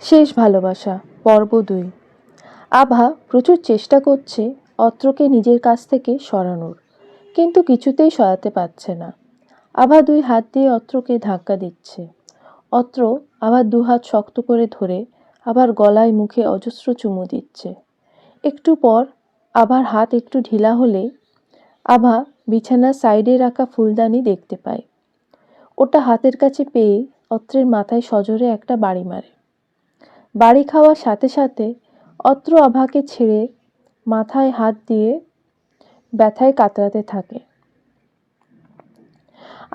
শেষ ভালোবাসা পর্ব ২। আভা প্রচুর চেষ্টা করছে অত্রকে নিজের কাছ থেকে সরানোর, কিন্তু কিছুতেই সরাতে পারছে না। আভা ২ হাত দিয়ে অত্রকে ধাক্কা দিচ্ছে। অত্র আবার ২ হাত শক্ত করে ধরে আবার গলায় মুখে অজস্র চুমু দিচ্ছে। একটু পর আভার হাত একটু ঢিলা হলে আভা বিছানার সাইডে রাখা ফুলদানি দেখতে পায়। ওটা হাতের কাছে পেয়ে অত্রের মাথায় সজোরে একটা বাড়ি মারে। বাড়ি খাওয়ার সাথে সাথে অত্র আভাকে ছেড়ে মাথায় হাত দিয়ে ব্যথায় কাতরাতে থাকে।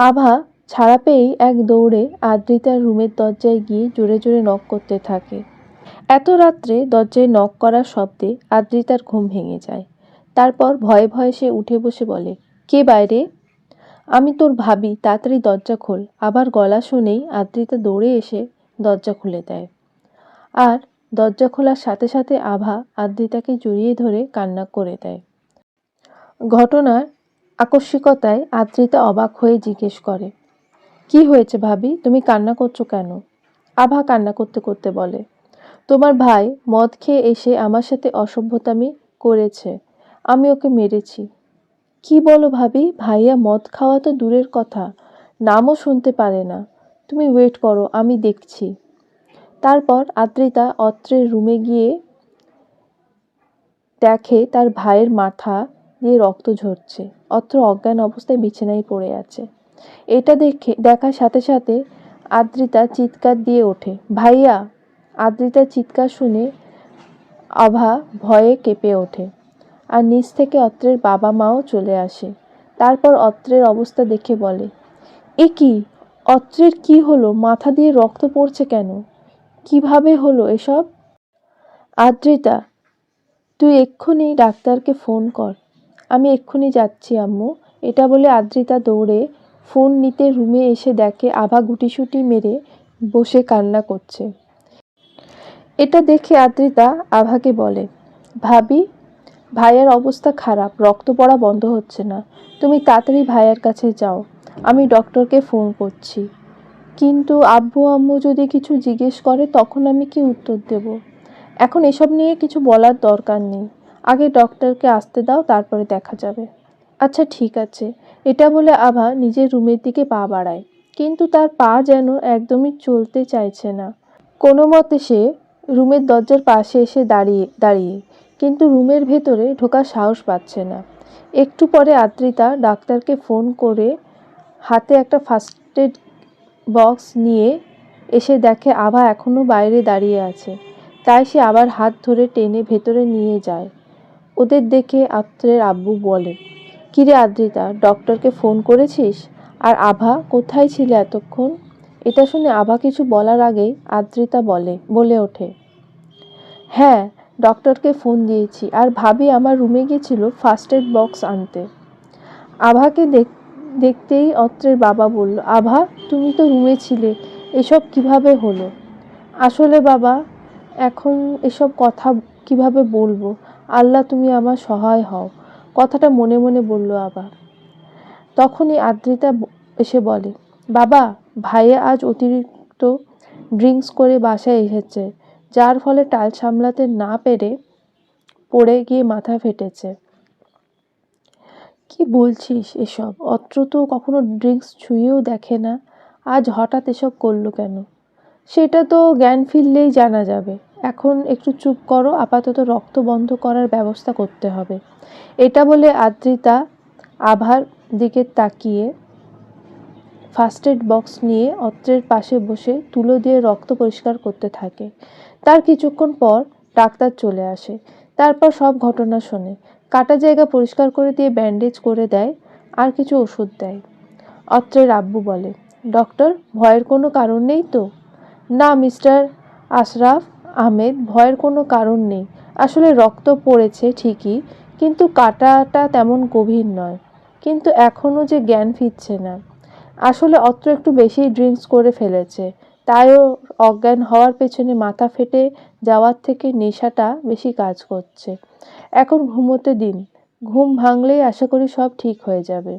আভা ছাড়া পেয়েই এক দৌড়ে আদ্রিতার রুমের দরজায় গিয়ে জোরে জোরে নক করতে থাকে। এত রাত্রে দরজায় নক করার শব্দে আদ্রিতার ঘুম ভেঙে যায়। তারপর ভয়ে ভয়ে সে উঠে বসে বলে, কে বাইরে? আমি তোর ভাবি, তাড়াতাড়ি দরজা খোল। আবার গলা শুনেই আদ্রিতা দৌড়ে এসে দরজা খুলে দেয়। আর দরজা খোলার সাথে সাথে আভা আদ্রিতাকে জড়িয়ে ধরে কান্না করে দেয়। ঘটনার আকস্মিকতায় আদ্রিতা অবাক হয়ে জিজ্ঞেস করে, কি হয়েছে ভাবি, তুমি কান্না করছো কেন? আভা কান্না করতে করতে বলে, তোমার ভাই মদ খেয়ে এসে আমার সাথে অসভ্যতামি করেছে, আমি ওকে মেরেছি। কি বলো ভাবি? ভাইয়া মদ খাওয়া তো দূরের কথা, নামও শুনতে পারে না। তুমি ওয়েট করো, আমি দেখছি। তারপর আদ্রিতা অত্রের রুমে গিয়ে দেখে তার ভাইয়ের মাথা দিয়ে রক্ত ঝরছে। অত্র অজ্ঞান অবস্থায় বিছানায় পড়ে আছে। এটা দেখার সাথে সাথে আদ্রিতা চিৎকার দিয়ে ওঠে, ভাইয়া! আদ্রিতার চিৎকার শুনে আভা ভয়ে কেঁপে ওঠে। আর নিচ থেকে অত্রের বাবা মাও চলে আসে। তারপর অত্রের অবস্থা দেখে বলে, এ কি? অত্রের কি হলো? মাথা দিয়ে রক্ত পড়ছে কেন? কিভাবে হলো এসব? আদ্রিতা, তুই এক্ষুনি ডাক্তারকে ফোন কর। আমি এক্ষুনি যাচ্ছি আম্মু। এটা বলে আদ্রিতা দৌড়ে ফোন নিতে রুমে এসে দেখে আভা গুটিসুটি মেরে বসে কান্না করছে। এটা দেখে আদ্রিতা আভাকে বলে, ভাবি, ভাইয়ার অবস্থা খারাপ, রক্ত পড়া বন্ধ হচ্ছে না। তুমি তাড়াতাড়ি ভাইয়ার কাছে যাও, আমি ডক্টরকে ফোন করছি। কিন্তু আব্বু আম্মু যদি কিছু জিজ্ঞেস করে তখন আমি কি উত্তর দেব? এখন এসব নিয়ে কিছু বলার দরকার নেই, আগে ডক্টরকে আসতে দাও, তারপরে দেখা যাবে। আচ্ছা ঠিক আছে। এটা বলে আভা নিজের রুমের দিকে পা বাড়ায়, কিন্তু তার পা যেন একদমই চলতে চাইছে না। কোনো মতে সে রুমের দরজার পাশে এসে দাঁড়িয়ে কিন্তু রুমের ভেতরে ঢোকার সাহস পাচ্ছে না। একটু পরে আদ্রিতা ডাক্তারকে ফোন করে হাতে একটা ফার্স্ট এড বক্স নিয়ে এসে দেখে আভা এখনও বাইরে দাঁড়িয়ে আছে। তাই সে আবার হাত ধরে টেনে ভেতরে নিয়ে যায়। ওদের দেখে আত্রের আব্বু বলে, কিরে আদ্রিতা, ডক্টরকে ফোন করেছিস? আর আভা কোথায় ছিল এতক্ষণ? এটা শুনে আভা কিছু বলার আগেই আদ্রিতা বলে ওঠে, হ্যাঁ, ডক্টরকে ফোন দিয়েছি, আর ভাবি আমার রুমে গেছিল ফার্স্ট এড বক্স আনতে। আভাকে দেখতেই অত্রের বাবা বলল, আভা, তুমি তো রুমে ছিলে, এসব কিভাবে হলো? আসলে বাবা, এখন এসব কথা কিভাবে বলবো? আল্লাহ, তুমি আমার সহায় হও, কথাটা মনে মনে বলল আভা। তখনই আদ্রিতা এসে বলে, বাবা, ভাইয়া আজ অতিরিক্ত ড্রিঙ্কস করে বাসায় এসেছে, যার ফলে টাল সামলাতে না পেরে পড়ে গিয়ে মাথা ফেটেছে। কি বলছিস এসব? অত্র তো কখনো ড্রিঙ্কস ছুঁয়েও দেখে না, আজ হঠাৎ এসব করলো কেন? সেটা তো জ্ঞান ফিরলেই জানা যাবে। এখন একটু চুপ করো, আপাতত রক্ত বন্ধ করার ব্যবস্থা করতে হবে। এটা বলে আদ্রিতা আভার দিকে তাকিয়ে ফার্স্ট এড বক্স নিয়ে অত্রের পাশে বসে তুলো দিয়ে রক্ত পরিষ্কার করতে থাকে। তার কিছুক্ষণ পর ডাক্তার চলে আসে। তারপর সব ঘটনা শোনে। কাটা জায়গা পরিষ্কার করে দিয়ে ব্যান্ডেজ করে দেয়, আর কিছু ওষুধ দেয়। অত্রের আব্বু বলে, ডক্টর, ভয়ের কোনো কারণ নেই তো? না মিস্টার আশরাফ আহমেদ, ভয়ের কোনো কারণ নেই। আসলে রক্ত পড়েছে ঠিকই, কিন্তু কাটাটা তেমন গভীর নয়। কিন্তু এখনও যে জ্ঞান ফিরছে না। আসলে অত্র একটু বেশি ড্রিঙ্কস করে ফেলেছে, তাইও অজ্ঞান হওয়ার পেছনে মাথা ফেটে যাওয়ার থেকে নেশাটা বেশি কাজ করছে। এখন ঘুমোতে দিন, ঘুম ভাঙলেই আশা করি সব ঠিক হয়ে যাবে।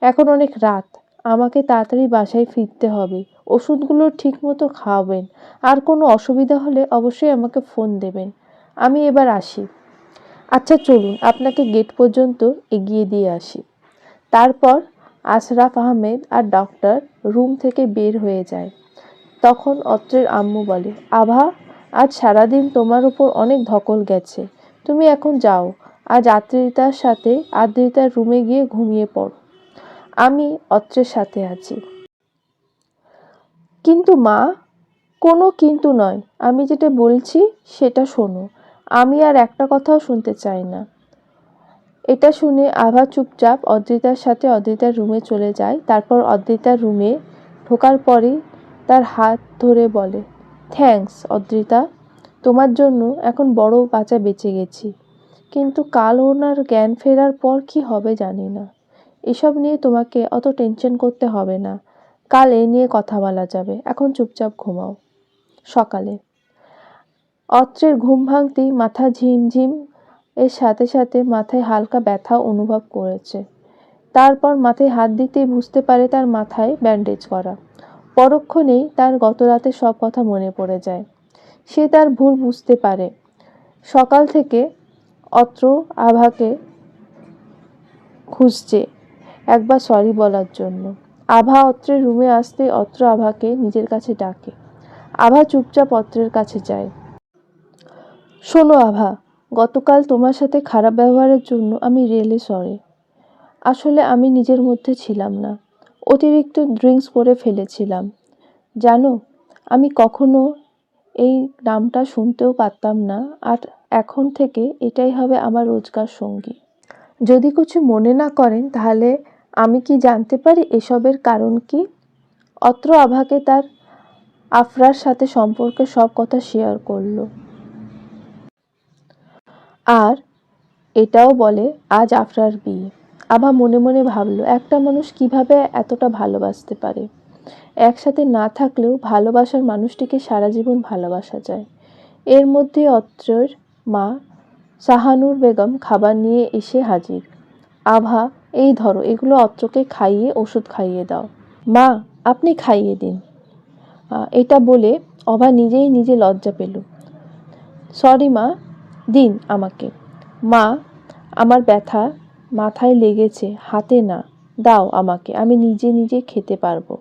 এখন অনেক রাত, আমাকে তাড়াতাড়ি বাসায় ফিরতে হবে। ওষুধগুলো ঠিকমতো খাওয়াবেন। আর কোনো অসুবিধা হলে অবশ্যই আমাকে ফোন দেবেন। আমি এবার আসি। আচ্ছা চলুন, আপনাকে গেট পর্যন্ত এগিয়ে দিয়ে আসি। তারপর আশরাফ আহমেদ আর ডক্টর রুম থেকে বের হয়ে যায়। তখন অত্রের আম্মু বলে, আভা, আজ সারাদিন তোমার উপর অনেক ধকল গেছে, তুমি এখন যাও। আজ আদ্রিতার রুমে গিয়ে ঘুমিয়ে পড়ো। আমি অত্রের সাথে আছি। কিন্তু মা, কোনো কিন্তু নয়, আমি যেটা বলছি সেটা শোনো। আমি আর একটা কথাও শুনতে চাই না। এটা শুনে আভা চুপচাপ অদ্রিতার রুমে চলে যায়। তারপর অদ্রিতার রুমে ঢোকার পরেই তার হাত ধরে বলে, থ্যাঙ্কস অদ্রিতা, তোমার জন্য এখন বড় বাঁচা বেঁচে গেছি। কিন্তু কাল ওনার জ্ঞান ফেরার পর কি হবে জানি না। এসব নিয়ে তোমাকে অত টেনশন করতে হবে না, কাল এ নিয়ে কথা বলা যাবে। এখন চুপচাপ ঘুমাও। সকালে অত্রের ঘুম ভাঙতেই মাথা ঝিমঝিম এর সাথে সাথে মাথায় হালকা ব্যথা অনুভব করেছে। তারপর মাথায় হাত দিতেই বুঝতে পারে তার মাথায় ব্যান্ডেজ করা। পরক্ষণেই তার গত রাতে সব কথা মনে পড়ে যায়। সে তার ভুল বুঝতে পারে। সকাল থেকে অত্র আভাকে খুঁজছে একবার সরি বলার জন্য। আভা অত্রের রুমে আসতে অত্র আভাকে নিজের কাছে ডাকে। আভা চুপচাপ অত্রের কাছে যায়। শোনো আভা, গতকাল তোমার সাথে খারাপ ব্যবহারের জন্য আমি রিয়েলি সরি। আসলে আমি নিজের মধ্যে ছিলাম না, অতিরিক্ত ড্রিঙ্কস করে ফেলেছিলাম। জানো, আমি কখনো এই নামটা শুনতেও পারতাম না, আর এখন থেকে এটাই হবে আমার রোজকার সঙ্গী। যদি কিছু মনে না করেন তাহলে আমি কি জানতে পারি এসবের কারণ কি? অত্র আভাকে তার আফরার সাথে সম্পর্কে সব কথা শেয়ার করলো। আর এটাও বলে আজ আফরার বিয়ে। আভা মনে মনে ভাবলো, একটা মানুষ কিভাবে এতটা ভালোবাসতে পারে। একসাথে না থাকলেও ভালোবাসার মানুষটিকে সারা জীবন ভালোবাসা যায়। এর মধ্যে অত্রের মা শাহানুর বেগম খাবার নিয়ে এসে হাজির। আভা, এই ধরো, এগুলো অত্রকে খাইয়ে ওষুধ খাইয়ে দাও। মা, আপনি খাইয়ে দিন। এটা বলে অভা নিজে লজ্জা পেল। সরি মা, দিন আমাকে। মা, আমার ব্যথা মাথায় লেগেছে, হাতে না, দাও আমাকে, আমি নিজে খেতে পারবো।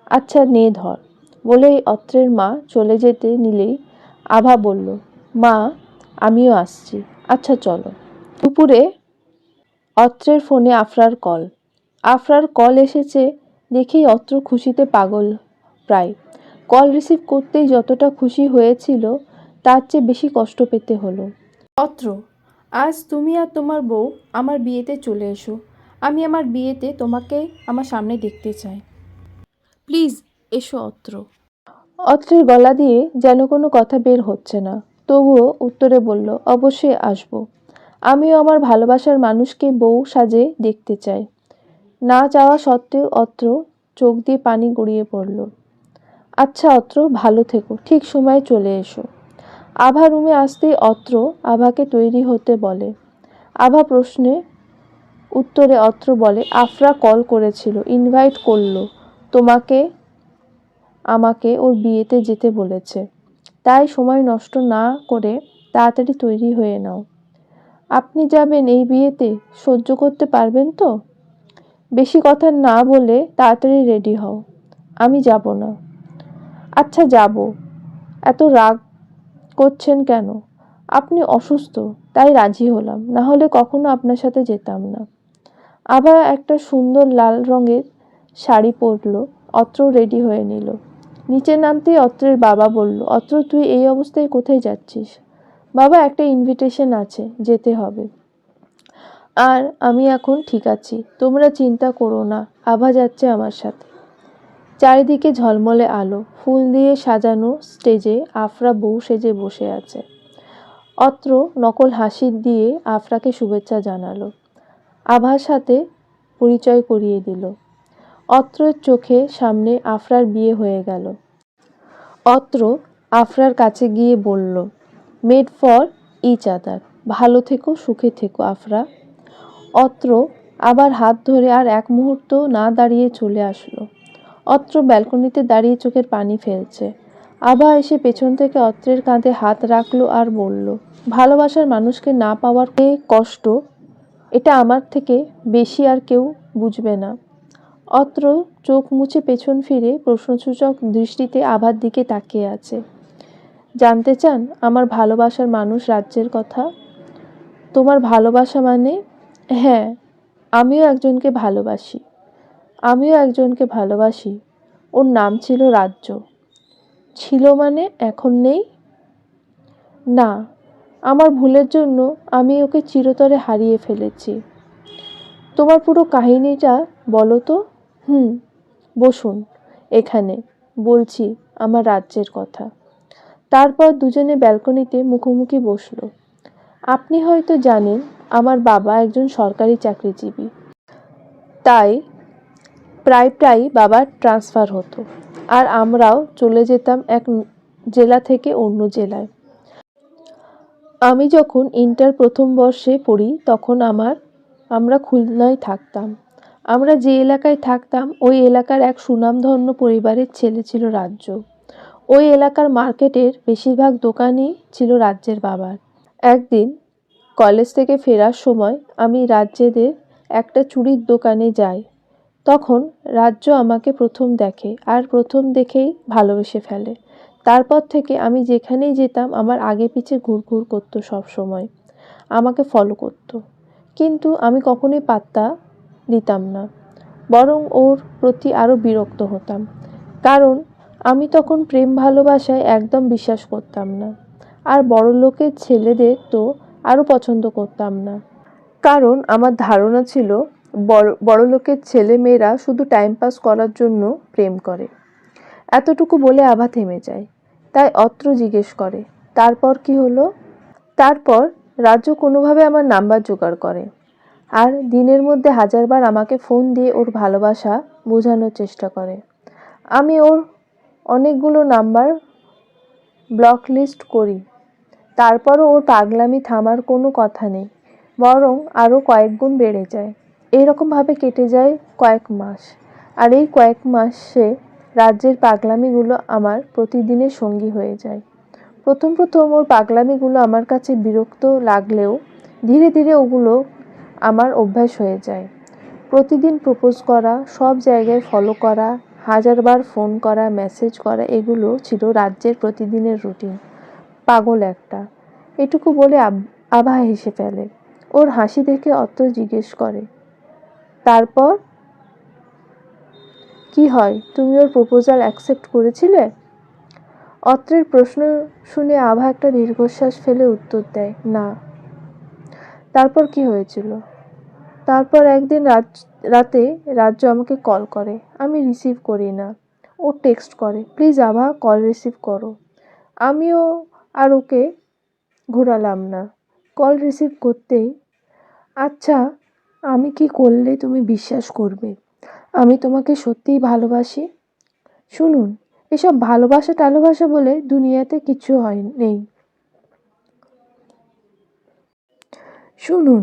আচ্ছা নে ধর। বলেই অত্রের মা চলে যেতে নিলেই আভা বলল, মা, আমিও আসছি। আচ্ছা চলো। দুপুরে অত্রের ফোনে আফরার কল এসেছে দেখেই অত্র খুশিতে পাগল প্রায়। কল রিসিভ করতেই যতটা খুশি হয়েছিল তার চেয়ে বেশি কষ্ট পেতে হলো। অত্র, আজ তুমি আর তোমার বউ আমার বিয়েতে চলে এসো। আমি আমার বিয়েতে তোমাকে আমার সামনে দেখতে চাই। প্লিজ এসো অত্র। অত্রের গলা দিয়ে যেন কোনো কথা বের হচ্ছে না, তবুও উত্তরে বলল, অবশ্যই আসবো। আমিও আমার ভালোবাসার মানুষকে বউ সাজে দেখতে চাই। না চাওয়া সত্ত্বেও অত্র চোখ দিয়ে পানি গড়িয়ে পড়ল। আচ্ছা অত্র, ভালো থেকো, ঠিক সময়ে চলে এসো। আভা রুমে আসতেই অত্র আভাকে তৈরি হতে বলে। আভা প্রশ্নে উত্তরে অত্র বলে, আফরা কল করেছিল, ইনভাইট করলো তোমাকে আমাকে ওর বিয়েতে যেতে বলেছে। তাই সময় নষ্ট না করে তাড়াতাড়ি তৈরি হয়ে নাও। আপনি যাবেন এই বিয়েতে, সহ্য করতে পারবেন তো? বেশি কথা না বলে তাড়াতাড়ি রেডি হও। আমি যাব না। আচ্ছা যাব। এত রাগ করছেন কেন? আপনি অসুস্থ তাই রাজি হলাম, না হলে কখনো আপনার সাথে যেতাম না। আবার একটা সুন্দর লাল রঙের শাড়ি পরলো। অত্র রেডি হয়ে নিল। নিচে নামতেই অত্রের বাবা বলল, অত্র তুই এই অবস্থায় কোথায় যাচ্ছিস? বাবা, একটা ইনভিটেশন আছে, যেতে হবে। আর আমি এখন ঠিক আছি, তোমরা চিন্তা করো না, আভা যাচ্ছে আমার সাথে। চারিদিকে ঝলমলে আলো, ফুল দিয়ে সাজানো স্টেজে আফরা বউ সেজে বসে আছে। অত্র নকল হাসি দিয়ে আফরাকে শুভেচ্ছা জানালো। আভার সাথে পরিচয় করিয়ে দিল। অত্রের চোখের সামনে আফরার বিয়ে হয়ে গেল। অত্র আফরার কাছে গিয়ে বলল, মেড ফর ইচ আদার, ভালো থেকো, সুখে থেকো আফরা। অত্র আবার হাত ধরে আর এক মুহূর্ত না দাঁড়িয়ে চলে আসলো। অত্র ব্যালকনিতে দাঁড়িয়ে চোখের পানি ফেলছে। আভা এসে পেছন থেকে অত্রের কাঁধে হাত রাখলো আর বলল, ভালোবাসার মানুষকে না পাওয়ার কষ্ট এটা আমার থেকে বেশি আর কেউ বুঝবে না। অত্র চোখ মুছে পেছন ফিরে প্রশ্নসূচক দৃষ্টিতে আভার দিকে তাকিয়ে আছে। জানতে চান আমার ভালোবাসার মানুষ রাজ্যের কথা? তোমার ভালোবাসা মানে? হ্যাঁ, আমিও একজনকে ভালোবাসি। ওর নাম ছিল রাজ্য। ছিল মানে এখন নেই? না, আমার ভুলের জন্য আমি ওকে চিরতরে হারিয়ে ফেলেছি। তোমার পুরো কাহিনীটা বলো তো। বসুন এখানে, বলছি আমার রাজ্যের কথা। তারপর দুজনে ব্যালকনিতে মুখোমুখি বসলো। আপনি হয়তো জানেন আমার বাবা একজন সরকারি চাকরিজীবী, তাই প্রায় বাবার ট্রান্সফার হতো আর আমরাও চলে যেতাম এক জেলা থেকে অন্য জেলায়। আমি যখন ইন্টার প্রথম বর্ষে পড়ি তখন আমরা খুলনায় থাকতাম। আমরা যে এলাকায় থাকতাম ওই এলাকার এক সুনামধন্য পরিবারের ছেলে ছিল রাজ্য। ওই এলাকার মার্কেটের বেশিরভাগ দোকানই ছিল রাজ্যের বাবার। একদিন কলেজ থেকে ফেরার সময় আমি রাজ্যেদের একটা চুড়ির দোকানে যাই। তখন রাজ্য আমাকে প্রথম দেখে আর প্রথম দেখেই ভালোবেসে ফেলে। তারপর থেকে আমি যেখানেই যেতাম আমার আগে পিছে ঘুরঘুর করতো সব সময়, আমাকে ফলো করতো। কিন্তু আমি কখনোই পাত্তা দিতাম না, বরং ওর প্রতি আরও বিরক্ত হতাম। কারণ আমি তখন প্রেম ভালোবাসায় একদম বিশ্বাস করতাম না। আর বড়লোকের ছেলেদের তো আরও পছন্দ করতাম না, কারণ আমার ধারণা ছিল বড়লোকের ছেলে মেয়েরা শুধু টাইম পাস করার জন্য প্রেম করে। এতটুকু বলে আভা থেমে যায়। তাই অত্র জিজ্ঞেস করে, তারপর কি হলো? তারপর রাজু কোনোভাবে আমার নাম্বার জোগাড় করে আর দিনের মধ্যে হাজারবার আমাকে ফোন দিয়ে ওর ভালোবাসা বোঝানোর চেষ্টা করে। আমি ওর অনেকগুলো নাম্বার ব্লক লিস্ট করি। তারপরও ওর পাগলামি থামার কোনো কথা নেই, বরং আরও কয়েক গুণ বেড়ে যায়। এইরকমভাবে কেটে যায় কয়েক মাস। আর এই কয়েক মাসে রাজ্যের পাগলামিগুলো আমার প্রতিদিনের সঙ্গী হয়ে যায়। প্রথম ওর পাগলামিগুলো আমার কাছে বিরক্ত লাগলেও ধীরে ধীরে ওগুলো আমার অভ্যাস হয়ে যায়। প্রতিদিন প্রপোজ করা, সব জায়গায় ফলো করা, হাজারবার ফোন করা, মেসেজ করা, এগুলো ছিল রাজ্যের প্রতিদিনের রুটিন। পাগল একটা। এটুকু বলে আভা হেসে ফেলে। ওর হাসি দেখে অত্র জিজ্ঞেস করে, তারপর কি হয়? তুমি ওর প্রপোজাল অ্যাকসেপ্ট করেছিলে? অত্রের প্রশ্ন শুনে আভা একটা দীর্ঘশ্বাস ফেলে উত্তর দেয়, না। তারপর কি হয়েছিল? তারপর একদিন রাতে রাজ্য আমাকে কল করে। আমি রিসিভ করি না। ও টেক্সট করে, প্লিজ আভা কল রিসিভ করো। আমিও আর ওকে ঘোরালাম না। কল রিসিভ করতেই, আচ্ছা আমি কি করলে তুমি বিশ্বাস করবে আমি তোমাকে সত্যিই ভালোবাসি? শুনুন, এসব ভালোবাসা বলে দুনিয়াতে কিছু নেই। শুনুন,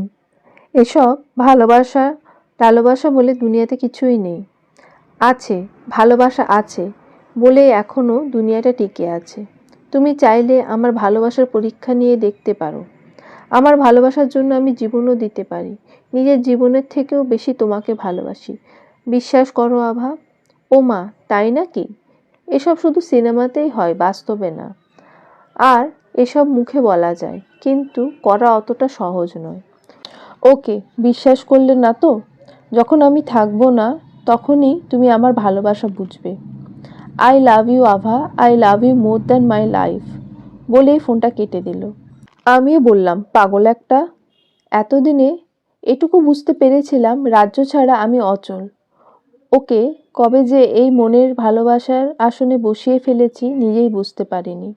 এসব ভালোবাসা বলে দুনিয়াতে কিছুই নেই। আছে, ভালোবাসা আছে বলে এখনো দুনিয়াটা টিকে আছে। তুমি চাইলে আমার ভালোবাসার পরীক্ষা নিয়ে দেখতে পারো। আমার ভালোবাসার জন্য আমি জীবনও দিতে পারি। নিজের জীবনের থেকেও বেশি তোমাকে ভালোবাসি। বিশ্বাস করো আভা। ও মা, তাই নাকি? এসব শুধু সিনেমাতেই হয়, বাস্তবে না। আর এসব মুখে বলা যায়, কিন্তু করা অতটা সহজ নয়। ওকে, বিশ্বাস করলে না তো? যখন আমি থাকবো না তখনই তুমি আমার ভালোবাসা বুঝবে। I love you Abha, I love you more than my life. বলেই ফোনটা কেটে দিল। আমিও বললাম, পাগল একটা। এতদিনে এটুকু বুঝতে পেরেছিলাম রাজ্য ছাড়া আমি অচল। ওকে কবে যে এই মনের ভালোবাসার আসনে বসিয়ে ফেলেছি নিজেই বুঝতে পারিনি।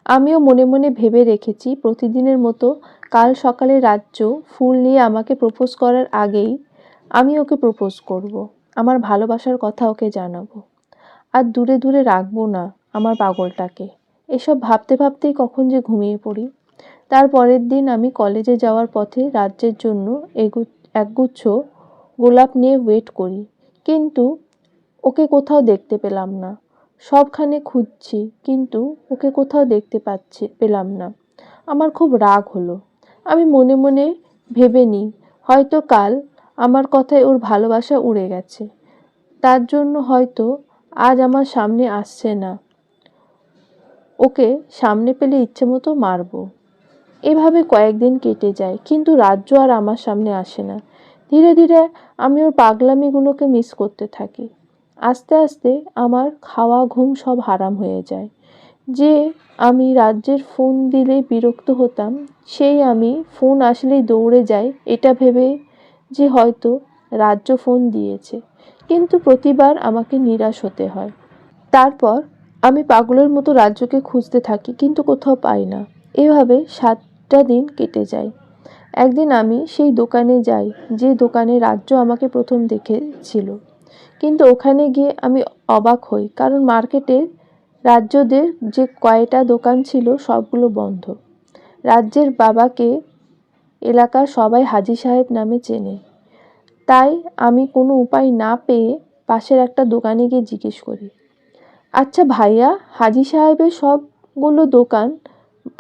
আমিও মনে মনে ভেবে রেখেছি প্রতিদিনের মতো কাল সকালে রাজ্য ফুল নিয়ে আমাকে প্রপোজ করার আগেই আমি ওকে প্রপোজ করব। আমার ভালোবাসার কথা ওকে জানাবো। আর দূরে দূরে রাখবো না আমার পাগলটাকে। এসব ভাবতে ভাবতেই কখন যে ঘুমিয়ে পড়ি। তার পরের দিন আমি কলেজে যাওয়ার পথে রাজ্যের জন্য একগুচ্ছ গোলাপ নিয়ে ওয়েট করি, কিন্তু ওকে কোথাও দেখতে পেলাম না। সবখানে খুঁজছি, কিন্তু ওকে কোথাও দেখতে পেলাম না। আমার খুব রাগ হলো। আমি মনে মনে ভেবে নিই, হয়তো কাল আমার কথায় ওর ভালোবাসা উড়ে গেছে, তার জন্য হয়তো আজ আমার সামনে আসছে না। ওকে সামনে পেলে ইচ্ছে মতো মারবো। এভাবে কয়েকদিন কেটে যায়, কিন্তু রাজ্য আর আমার সামনে আসে না। ধীরে ধীরে আমি ওর পাগলামিগুলোকে মিস করতে থাকি। আস্তে আস্তে আমার খাওয়া ঘুম সব হারাম হয়ে যায়। যে আমি রাজ্যের ফোন দিলেই বিরক্ত হতাম, সেই আমি ফোন আসলেই দৌড়ে যাই, এটা ভেবে যে হয়তো রাজ্য ফোন দিয়েছে। কিন্তু প্রতিবার আমাকে নিরাশ হতে হয়। তারপর আমি পাগলের মতো রাজ্যকে খুঁজতে থাকি, কিন্তু কোথাও পাই না। এভাবে 7টা দিন কেটে যায়। একদিন আমি সেই দোকানে যাই, যে দোকানে রাজ্য আমাকে প্রথম দেখেছিল। কিন্তু ওখানে গিয়ে আমি অবাক হই, কারণ মার্কেটের রাজ্যদের যে কয়টা দোকান ছিল সবগুলো বন্ধ। রাজ্যের বাবাকে এলাকার সবাই হাজি সাহেব নামে চেনে। তাই আমি কোনো উপায় না পেয়ে পাশের একটা দোকানে গিয়ে জিজ্ঞেস করি, আচ্ছা ভাইয়া, হাজি সাহেবের সবগুলো দোকান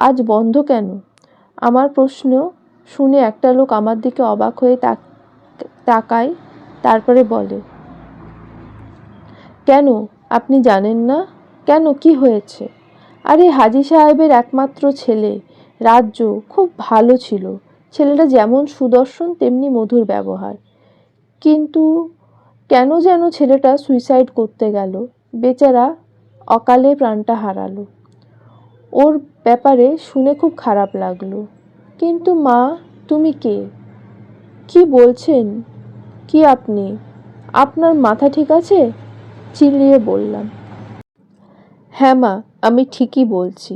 আজ বন্ধ কেন? আমার প্রশ্ন শুনে একটা লোক আমার দিকে অবাক হয়ে তাকায়, তারপরে বলে, কেন, আপনি জানেন না? কেন, কি হয়েছে? আরে হাজি সাহেবের একমাত্র ছেলে রাজ্য খুব ভালো ছিল। ছেলেটা যেমন সুদর্শন তেমনি মধুর ব্যবহার। কিন্তু কেন যেন ছেলেটা সুইসাইড করতে গেল। বেচারা অকালে প্রাণটা হারালো। ওর ব্যাপারে শুনে খুব খারাপ লাগলো। কিন্তু মা, তুমি কে? কি বলছেন কি আপনি? আপনার মাথা ঠিক আছে? চিল্লিয়ে বললাম। হ্যাঁ মা, আমি ঠিকই বলছি।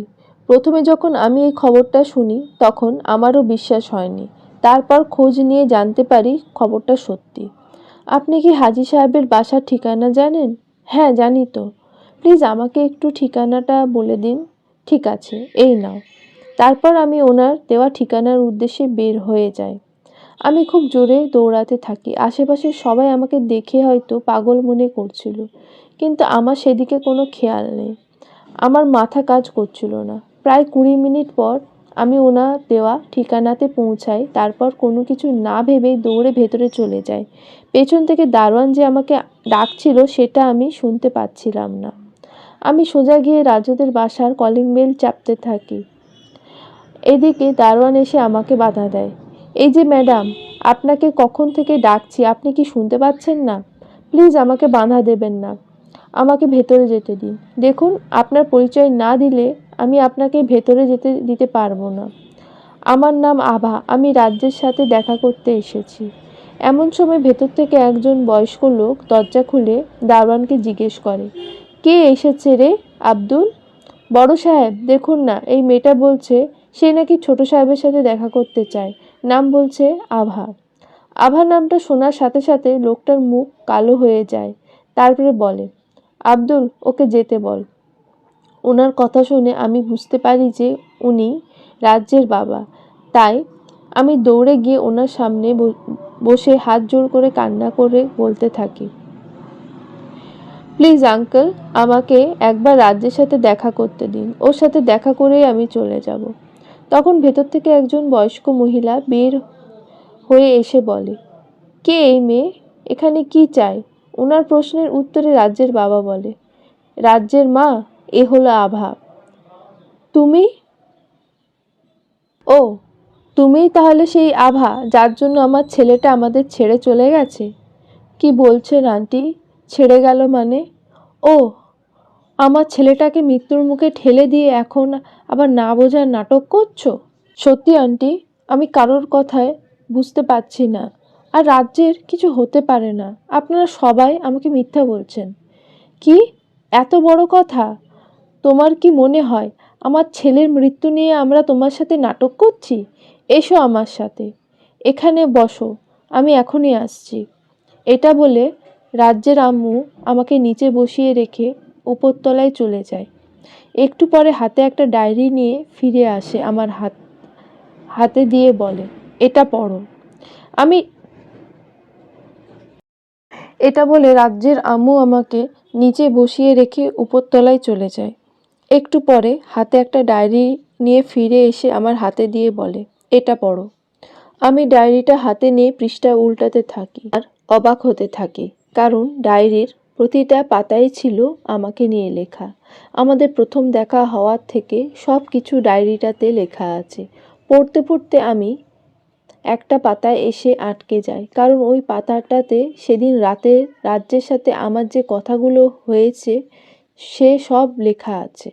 প্রথমে যখন আমি এই খবরটা শুনি তখন আমারও বিশ্বাস হয়নি। তারপর খোঁজ নিয়ে জানতে পারি খবরটা সত্যি। আপনি কি হাজি সাহেবের বাসার ঠিকানা জানেন? হ্যাঁ জানি তো। প্লিজ আমাকে একটু ঠিকানাটা বলে দিন। ঠিক আছে, এই নাও। তারপর আমি ওনার দেওয়া ঠিকানার উদ্দেশ্যে বের হয়ে যাই। আমি খুব জোরে দৌড়াতে থাকি। আশেপাশের সবাই আমাকে দেখে হয়তো পাগল মনে করছিল, কিন্তু আমার সেদিকে কোনো খেয়াল নেই। আমার মাথা কাজ করছিল না। প্রায় 20 মিনিট পর আমি ওনার দেওয়া ঠিকানাতে পৌঁছাই। তারপর কোনো কিছু না ভেবেই দৌড়ে ভেতরে চলে যাই। পেছন থেকে দারোয়ান যে আমাকে ডাকছিল সেটা আমি শুনতে পাচ্ছিলাম না। আমি সোজা গিয়ে রাজুদের বাসার কলিং বেল চাপতে থাকি। এদিকে দারোয়ান এসে আমাকে বাধা দেয়। এই যে ম্যাডাম, আপনাকে কখন থেকে ডাকছি, আপনি কি শুনতে পাচ্ছেন না? প্লিজ আমাকে বাধা দেবেন না, আমাকে ভেতরে যেতে দিন। দেখুন, আপনার পরিচয় না দিলে আমি আপনাকে ভেতরে যেতে দিতে পারবো না। আমার নাম আভা, আমি রাজ্যের সাথে দেখা করতে এসেছি। এমন সময় ভেতর থেকে একজন বয়স্ক লোক দরজা খুলে দারোয়ানকে জিজ্ঞেস করে, কে এসেছে রে আব্দুল? বড় সাহেব, দেখুন না, এই মেয়েটা বলছে সে নাকি ছোট সাহেবের সাথে দেখা করতে চায়। নাম বলছে আভা। আভা নামটা শোনার সাথে সাথে লোকটার মুখ কালো হয়ে যায়। তারপরে বলে, আব্দুল, ওকে যেতে বল। ওনার কথা শুনে আমি বুঝতে পারি যে উনি রাজ্যের বাবা। তাই আমি দৌড়ে গিয়ে ওনার সামনে বসে হাত জোড় করে কান্না করে বলতে থাকি, প্লিজ আঙ্কেল, আমাকে একবার রাজ্যের সাথে দেখা করতে দিন। ওর সাথে দেখা করেই আমি চলে যাব। তখন ভেতর থেকে একজন বয়স্ক মহিলা বের হয়ে এসে বলে, কে এই মেয়ে? এখানে কি চায়? ওনার প্রশ্নের উত্তরে রাজ্যের বাবা বলে, রাজ্যের মা, এ হলো আভা। তুমি? ও, তুমিই তাহলে সেই আভা যার জন্য আমার ছেলেটা আমাদের ছেড়ে চলে গেছে? কি বলছেন আন্টি, ছেড়ে গেল মানে? ও, আমার ছেলেটাকে মৃত্যুর মুখে ঠেলে দিয়ে এখন আবার না বোঝার নাটক করছো? সত্যি আন্টি, আমি কারোর কথায় বুঝতে পারছি না। আর রাজ্যের কিছু হতে পারে না। আপনারা সবাই আমাকে মিথ্যা বলছেন। কি, এত বড় কথা? তোমার কি মনে হয় আমার ছেলের মৃত্যু নিয়ে আমরা তোমার সাথে নাটক করছি? এসো আমার সাথে, এখানে বসো, আমি এখনই আসছি। এটা বলে রাজ্যের আম্মু আমাকে নিচে বসিয়ে রেখে উপরতলায় চলে যায়। একটু পরে হাতে একটা ডায়েরি নিয়ে ফিরে আসে, আমার হাতে দিয়ে বলে, এটা পড়ো। আমি এটা বলে রাজ্যের আম্মু আমাকে নিচে বসিয়ে রেখে উপরতলায় চলে যায়। একটু পরে হাতে একটা ডায়েরি নিয়ে ফিরে এসে আমার হাতে দিয়ে বলে, এটা পড়ো। আমি ডায়েরিটা হাতে নিয়ে পৃষ্ঠা উল্টাতে থাকি আর অবাক হতে থাকি, কারণ ডায়েরির প্রতিটা পাতায় ছিল আমাকে নিয়ে লেখা। আমাদের প্রথম দেখা হওয়ার থেকে সব কিছু ডায়েরিটাতে লেখা আছে। পড়তে পড়তে আমি একটা পাতায় এসে আটকে যাই, কারণ ওই পাতাটাতে সেদিন রাতে রাজ্যের সাথে আমার যে কথাগুলো হয়েছে সে সব লেখা আছে।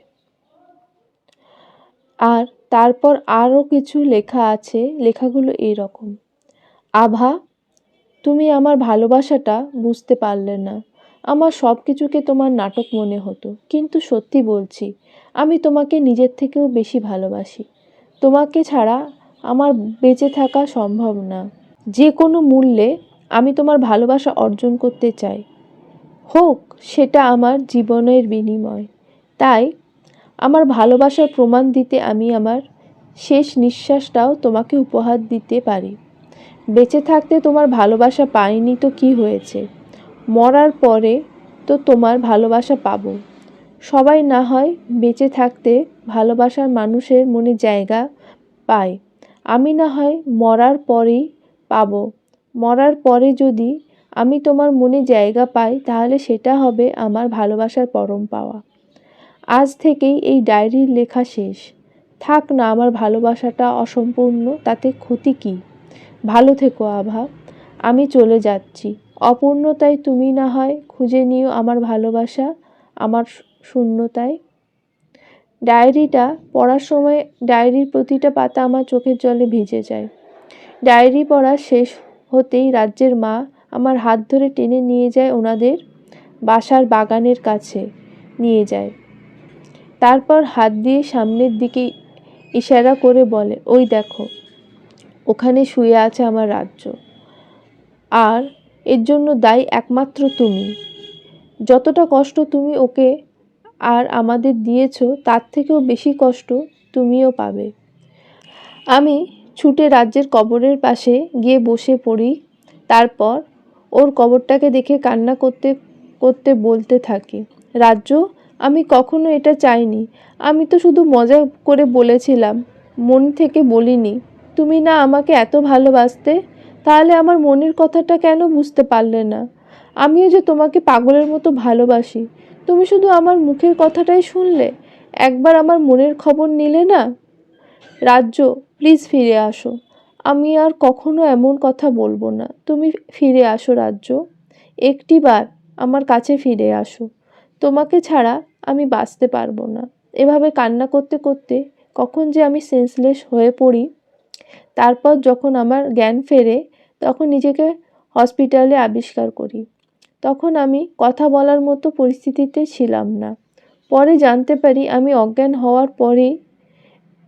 আর তারপর আরও কিছু লেখা আছে। লেখাগুলো এইরকম: আভা, তুমি আমার ভালোবাসাটা বুঝতে পারলে না। আমার সব কিছুকে তোমার নাটক মনে হতো, কিন্তু সত্যি বলছি, আমি তোমাকে নিজের থেকেও বেশি ভালোবাসি। তোমাকে ছাড়া আমার বেঁচে থাকা সম্ভব না। যে কোনো মূল্যে আমি তোমার ভালোবাসা অর্জন করতে চাই, হোক সেটা আমার জীবনের বিনিময়। তাই আমার ভালোবাসার প্রমাণ দিতে আমি আমার শেষ নিঃশ্বাসটাও তোমাকে উপহার দিতে পারি। বেঁচে থাকতে তোমার ভালোবাসা পাইনি তো কি হয়েছে, মরার পরে তো তোমার ভালোবাসা পাবো। সবাই না হয় বেঁচে থাকতে ভালোবাসার মানুষের মনে জায়গা পায়, আমি না হয় মরার পরেই পাবো। মরার পরে যদি আমি তোমার মনে জায়গা পাই, তাহলে সেটা হবে আমার ভালোবাসার পরম পাওয়া। আজ থেকেই এই ডায়েরির লেখা শেষ। থাক না আমার ভালোবাসাটা অসম্পূর্ণ, তাতে ক্ষতি কী? ভালো থেকো আভা, আমি চলে যাচ্ছি। অপূর্ণতায় তুমি না হয় খুঁজে নিও আমার ভালোবাসা, আমার শূন্যতায়। ডায়েরিটা পড়ার সময় ডায়েরির প্রতিটা পাতা আমার চোখের জলে ভিজে যায়। ডায়েরি পড়া শেষ হতেই রাজ্যের মা আমার হাত ধরে টেনে নিয়ে যায় ওনাদের বাসার বাগানের কাছে নিয়ে যায়। তারপর হাত দিয়ে সামনের দিকে ইশারা করে বলে, ওই দেখো, ওখানে শুয়ে আছে আমার রাজ্য। আর এর জন্য দায়ী একমাত্র তুমি। যতটা কষ্ট তুমি ওকে আর আমাদের দিয়েছ, তার থেকেও বেশি কষ্ট তুমিও পাবে। আমি ছুটে রাজ্যের কবরের পাশে গিয়ে বসে পড়ি। তারপর ওর কবরটাকে দেখে কান্না করতে করতে বলতে থাকি, রাজ্য, আমি কখনো এটা চাইনি। আমি তো শুধু মজা করে বলেছিলাম, মন থেকে বলিনি। তুমি না আমাকে এত ভালোবাসতে, তাহলে আমার মনের কথাটা কেন বুঝতে পারলে না? আমিও যে তোমাকে পাগলের মতো ভালোবাসি, তুমি শুধু আমার মুখের কথাটাই শুনলে, একবার আমার মনের খবর নিলে না। রাজ্য, প্লিজ ফিরে আসো। আমি আর কখনো এমন কথা বলবো না। তুমি ফিরে আসো রাজ্য, একটিবার আমার কাছে ফিরে আসো। তোমাকে ছাড়া আমি বাঁচতে পারবো না। এভাবে কান্না করতে করতে কখন যে আমি সেন্সলেস হয়ে পড়ি। তারপর যখন আমার জ্ঞান ফেরে, তখন নিজেকে হসপিটালে আবিষ্কার করি। তখন আমি কথা বলার মতো পরিস্থিতিতে ছিলাম না। পরে জানতে পারি আমি অজ্ঞান হওয়ার পরেই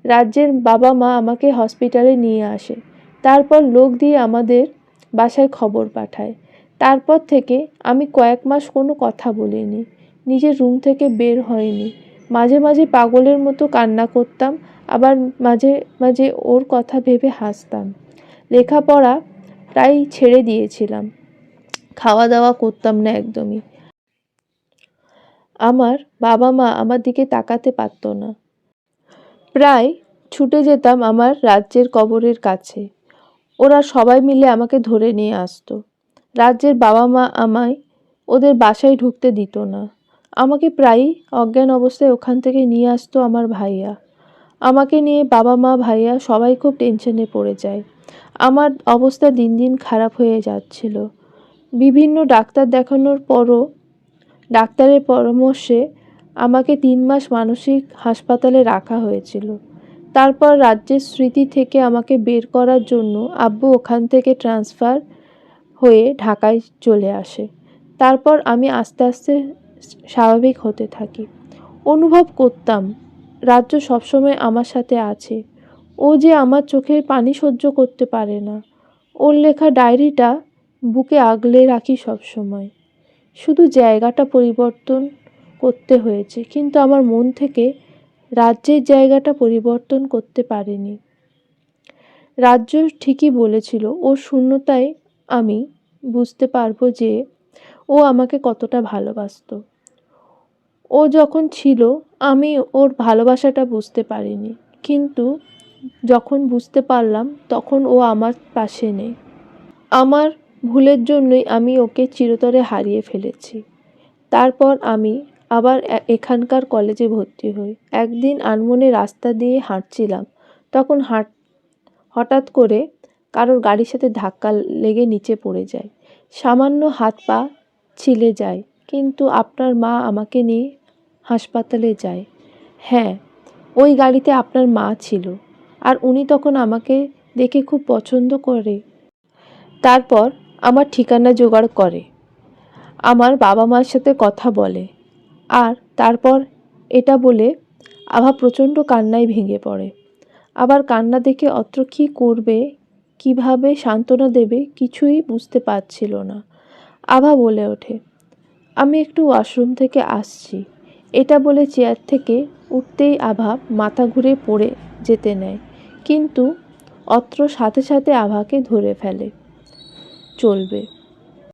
রাজ্যের বাবা মা আমাকে হসপিটালে নিয়ে আসে। তারপর লোক দিয়ে আমাদের বাসায় খবর পাঠায়। তারপর থেকে আমি কয়েক মাস কোনো কথা বলিনি, নিজের রুম থেকে বের হয়নি। মাঝে মাঝে পাগলের মতো কান্না করতাম, আবার মাঝে মাঝে ওর কথা ভেবে হাসতাম। লেখাপড়া প্রায় ছেড়ে দিয়েছিলাম, খাওয়া দাওয়া করতাম না একদমই। আমার বাবা মা আমার দিকে তাকাতে পারত না। প্রায় ছুটে যেতাম আমার রাজ্যের কবরের কাছে। ওরা সবাই মিলে আমাকে ধরে নিয়ে আসতো। রাজ্যের বাবা মা আমায় ওদের বাসায় ঢুকতে দিত না। আমাকে প্রায়ই অজ্ঞান অবস্থায় ওখান থেকে নিয়ে আসতো আমার ভাইয়া। আমাকে নিয়ে বাবা মা ভাইয়া সবাই খুব টেনশনে পড়ে যায়। আমার অবস্থা দিন দিন খারাপ হয়ে যাচ্ছিল। বিভিন্ন ডাক্তার দেখানোর পরও ডাক্তারের পরামর্শে আমাকে 3 মাস মানসিক হাসপাতালে রাখা হয়েছিল। তারপর রাজ্যের স্মৃতি থেকে আমাকে বের করার জন্য আব্বু ওখান থেকে ট্রান্সফার হয়ে ঢাকায় চলে আসে। তারপর আমি আস্তে আস্তে স্বাভাবিক হতে থাকি। অনুভব করতাম রাজ্য সবসময় আমার সাথে আছে। ও যে আমার চোখের পানি সহ্য করতে পারে না। ওর লেখা ডায়েরিটা বুকে আগলে রাখি সবসময়। শুধু জায়গাটা পরিবর্তন করতে হয়েছে, কিন্তু আমার মন থেকে রাজ্যের জায়গাটা পরিবর্তন করতে পারিনি। রাজ্য ঠিকই বলেছিল, ওর শূন্যতায় আমি বুঝতে পারবো যে ও আমাকে কতটা ভালোবাসতো। ও যখন ছিল আমি ওর ভালোবাসাটা বুঝতে পারিনি, কিন্তু যখন বুঝতে পারলাম তখন ও আমার পাশে নেই। আমার ভুলের জন্যই আমি ওকে চিরতরে হারিয়ে ফেলেছি। তারপর আমি আবার এখানকার কলেজে ভর্তি হই। একদিন আনমনে রাস্তা দিয়ে হাঁটছিলাম, তখন হঠাৎ করে কারোর গাড়ির সাথে ধাক্কা লেগে নিচে পড়ে যায়। সামান্য হাত পা ছিলে যায়, কিন্তু আপনার মা আমাকে নিয়ে হাসপাতালে যায়। হ্যাঁ, ওই গাড়িতে আপনার মা ছিল, আর উনি তখন আমাকে দেখে খুব পছন্দ করে। তারপর আমার ঠিকানা জোগাড় করে, আমার বাবা মার সাথে কথা বলে, আর তারপর এটা বলে আভা প্রচণ্ড কান্নায় ভেঙে পড়ে। আবার কান্না দেখে অত্র কী করবে, কিভাবে সান্ত্বনা দেবে কিছুই বুঝতে পারছিল না। আভা বলে ওঠে, আমি একটু ওয়াশরুম থেকে আসছি। এটা বলে চেয়ার থেকে উঠতেই আভা মাথা ঘুরে পড়ে যেতে নেয়, কিন্তু অত্র সাথে সাথে আভাকে ধরে ফেলে। চলবে।